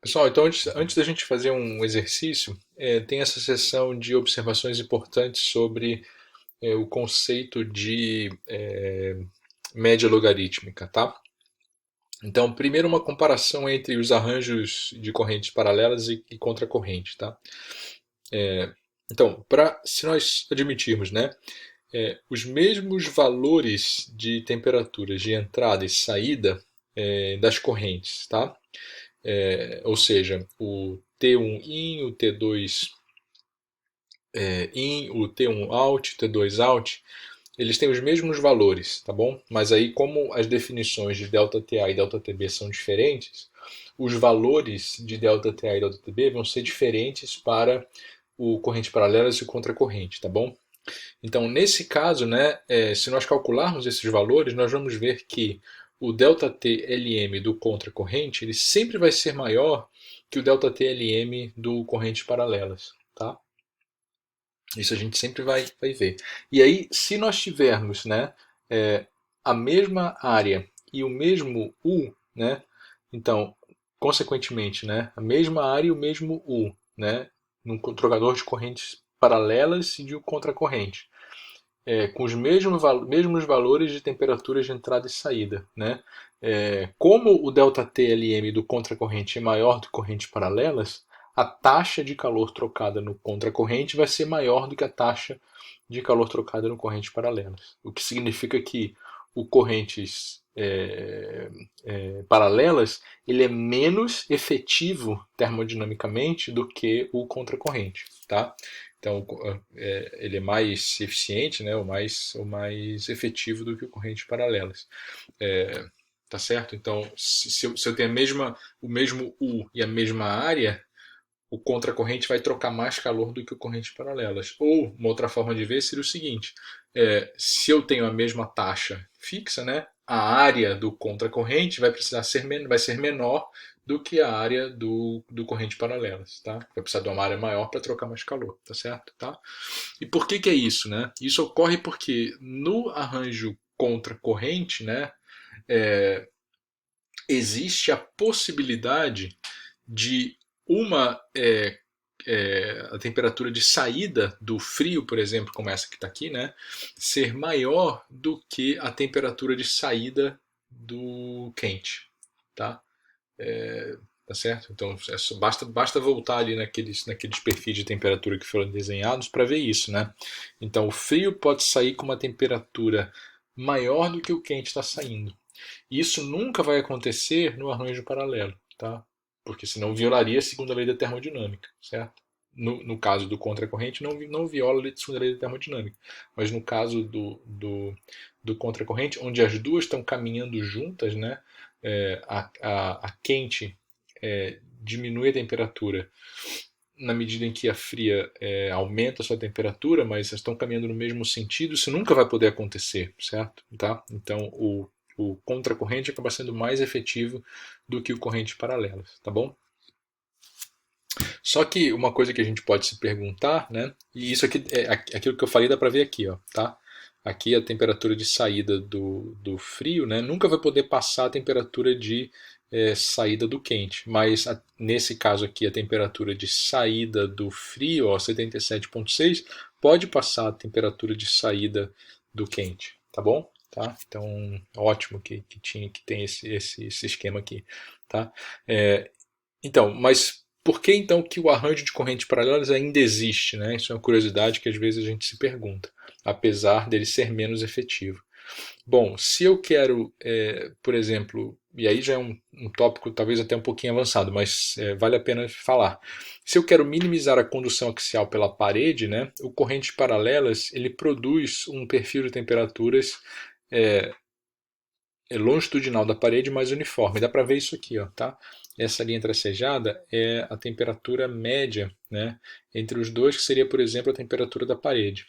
Pessoal, então antes da gente fazer um exercício, tem essa sessão de observações importantes sobre o conceito de média logarítmica, tá? Então, primeiro uma comparação entre os arranjos de correntes paralelas e contracorrente, tá? Então, se nós admitirmos, né, os mesmos valores de temperaturas de entrada e saída das correntes, tá? Ou seja, o T1 in, o T2 in, o T1 out, o T2 out, eles têm os mesmos valores, tá bom? Mas aí, como as definições de ΔTA e ΔTB são diferentes, os valores de ΔTA e ΔTB vão ser diferentes para o corrente paralela e o contracorrente, tá bom? Então, nesse caso, né, se nós calcularmos esses valores, nós vamos ver que o ΔTLM do contracorrente ele sempre vai ser maior que o ΔTLM do corrente paralelas. Tá? Isso a gente sempre vai ver. E aí, se nós tivermos, né, a mesma área e o mesmo U, né, então, consequentemente, né, a mesma área e o mesmo U, né, num trocador de correntes paralelas e de contracorrente com os mesmos valores de temperaturas de entrada e saída. Né? Como o ΔTLM do contracorrente é maior do que correntes paralelas, a taxa de calor trocada no contracorrente vai ser maior do que a taxa de calor trocada no correntes paralelas. O que significa que o correntes paralelas ele é menos efetivo termodinamicamente do que o contracorrente. Tá? Então, ele é mais eficiente, né, o mais efetivo do que o corrente paralelas. Tá certo? Então, se eu tenho o mesmo U e a mesma área, o contracorrente vai trocar mais calor do que o corrente paralelas. Ou, uma outra forma de ver seria o seguinte: se eu tenho a mesma taxa fixa, né, a área do contracorrente vai ser menor do que a área do corrente paralelas. Tá? Vai precisar de uma área maior para trocar mais calor. Tá certo? Tá? E por que é isso? Né? Isso ocorre porque no arranjo contracorrente, né, existe a possibilidade de uma a temperatura de saída do frio, por exemplo, como essa que está aqui, né, ser maior do que a temperatura de saída do quente, tá? Tá certo? Então basta voltar ali naqueles perfis de temperatura que foram desenhados para ver isso, né? Então o frio pode sair com uma temperatura maior do que o quente está saindo. Isso nunca vai acontecer no arranjo paralelo, tá? Porque senão violaria a segunda lei da termodinâmica, certo? No caso do contracorrente, não viola a segunda lei da termodinâmica. Mas no caso do contracorrente, onde as duas estão caminhando juntas, né? A quente diminui a temperatura na medida em que a fria aumenta a sua temperatura, mas estão caminhando no mesmo sentido, isso nunca vai poder acontecer, certo? Tá? Então o contracorrente acaba sendo mais efetivo do que o corrente paralela, tá bom? Só que uma coisa que a gente pode se perguntar, né? E isso aqui é aquilo que eu falei, dá para ver aqui, ó, tá? Aqui a temperatura de saída do frio, né? Nunca vai poder passar a temperatura de saída do quente, mas nesse caso aqui a temperatura de saída do frio, ó, 77,6, pode passar a temperatura de saída do quente, tá bom? Tá? Então, ótimo que tem esse esquema aqui, tá? Então, mas por que então que o arranjo de correntes paralelas ainda existe? Né? Isso é uma curiosidade que às vezes a gente se pergunta, apesar dele ser menos efetivo. Bom, se eu quero, por exemplo, e aí já é um tópico talvez até um pouquinho avançado, mas vale a pena falar. Se eu quero minimizar a condução axial pela parede, né, o corrente paralelas ele produz um perfil de temperaturas longitudinal da parede mais uniforme. Dá para ver isso aqui, ó, tá? Essa linha tracejada é a temperatura média, né, entre os dois, que seria, por exemplo, a temperatura da parede.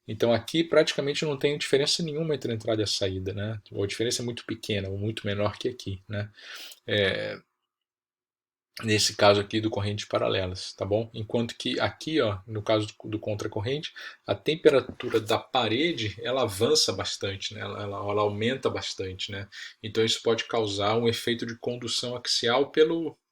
Então aqui praticamente não tem diferença nenhuma entre a entrada e a saída, né? Ou a diferença é muito pequena, ou muito menor que aqui, né? Nesse caso aqui do correntes paralelas, tá bom? Enquanto que aqui, ó, no caso do contracorrente, a temperatura da parede ela avança bastante, né? Ela aumenta bastante, né? Então isso pode causar um efeito de condução axial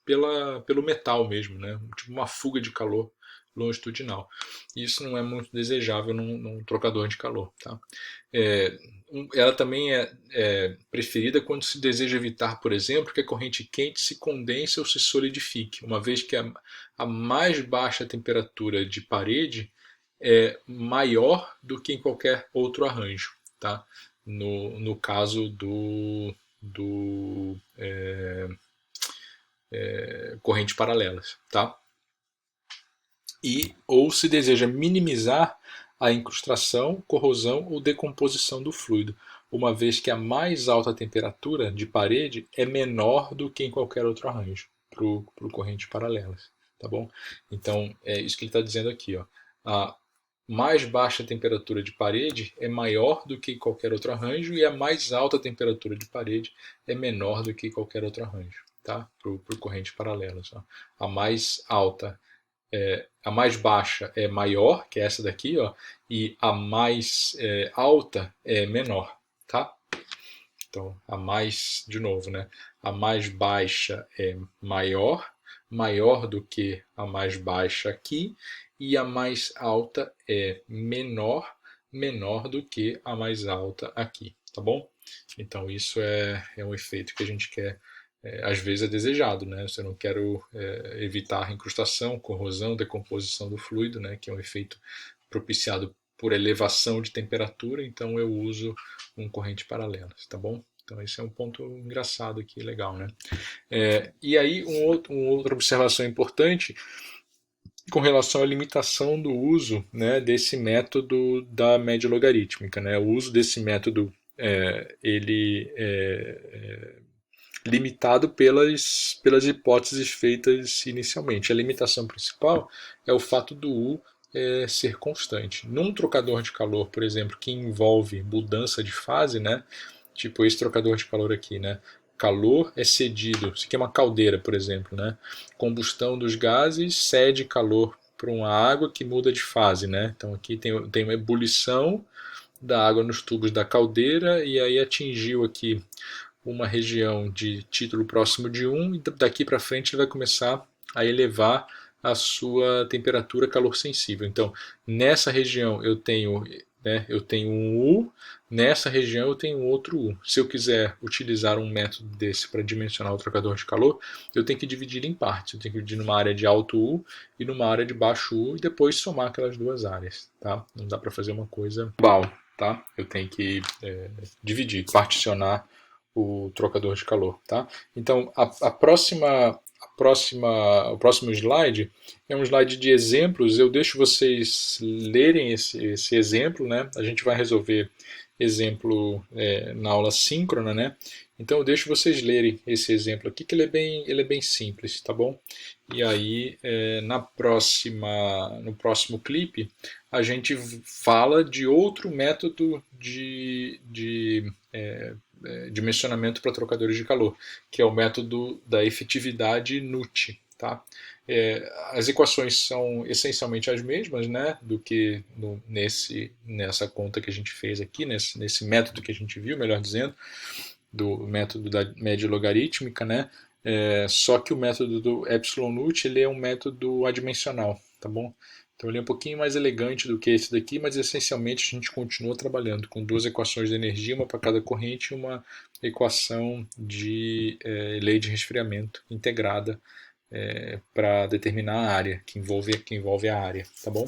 pelo metal mesmo, né? Tipo uma fuga de calor longitudinal. E isso não é muito desejável num trocador de calor. Tá? Ela também é preferida quando se deseja evitar, por exemplo, que a corrente quente se condense ou se solidifique, uma vez que a mais baixa temperatura de parede é maior do que em qualquer outro arranjo. Tá? No caso do correntes paralelas. Tá? Ou se deseja minimizar a incrustação, corrosão ou decomposição do fluido, uma vez que a mais alta temperatura de parede é menor do que em qualquer outro arranjo para correntes paralelas. Tá bom? Então, é isso que ele está dizendo aqui. Ó. A mais baixa temperatura de parede é maior do que qualquer outro arranjo e a mais alta temperatura de parede é menor do que qualquer outro arranjo. Tá? Para correntes paralelas. Ó. A mais alta a mais baixa é maior, que é essa daqui, ó, e a mais alta é menor, tá? Então, a mais, de novo, né? A mais baixa é maior, maior do que a mais baixa aqui, e a mais alta é menor, menor do que a mais alta aqui, tá bom? Então, isso é um efeito que a gente quer às vezes é desejado, né? Se eu não quero evitar incrustação, corrosão, decomposição do fluido, né? Que é um efeito propiciado por elevação de temperatura, então eu uso corrente paralela, tá bom? Então esse é um ponto engraçado aqui, legal, né? E aí uma outra observação importante com relação à limitação do uso, né, desse método da média logarítmica, né? O uso desse método ele é limitado pelas hipóteses feitas inicialmente. A limitação principal é o fato do U ser constante. Num trocador de calor, por exemplo, que envolve mudança de fase, né? Tipo esse trocador de calor aqui, né? Calor é cedido. Isso aqui é uma caldeira, por exemplo, né? Combustão dos gases cede calor para uma água que muda de fase, né? Então aqui tem uma ebulição da água nos tubos da caldeira e aí atingiu aqui uma região de título próximo de 1 e daqui para frente ele vai começar a elevar a sua temperatura calor sensível. Então, nessa região eu tenho um U, nessa região eu tenho outro U. Se eu quiser utilizar um método desse para dimensionar o trocador de calor, eu tenho que dividir em partes. Eu tenho que dividir numa área de alto U e numa área de baixo U e depois somar aquelas duas áreas. Tá? Não dá para fazer uma coisa igual. Tá? Eu tenho que dividir, particionar o trocador de calor, tá? Então o próximo slide é um slide de exemplos. Eu deixo vocês lerem esse exemplo, né? A gente vai resolver exemplo na aula síncrona, né? Então eu deixo vocês lerem esse exemplo aqui, que ele é bem simples, tá bom? E aí no próximo clipe a gente fala de outro método de dimensionamento para trocadores de calor, que é o método da efetividade NUT. Tá? As equações são essencialmente as mesmas, né, do que nessa conta que a gente fez aqui, nesse método que a gente viu, melhor dizendo, do método da média logarítmica, né? Só que o método do epsilon NUT ele é um método adimensional, tá bom? Então ele é um pouquinho mais elegante do que esse daqui, mas essencialmente a gente continua trabalhando com duas equações de energia, uma para cada corrente e uma equação de lei de resfriamento integrada para determinar a área, que envolve a área, tá bom?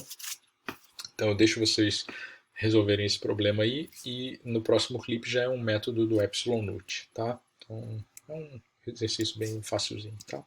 Então eu deixo vocês resolverem esse problema aí e no próximo clipe já é um método do epsilon NUT, tá? Então é um exercício bem facilzinho, tá?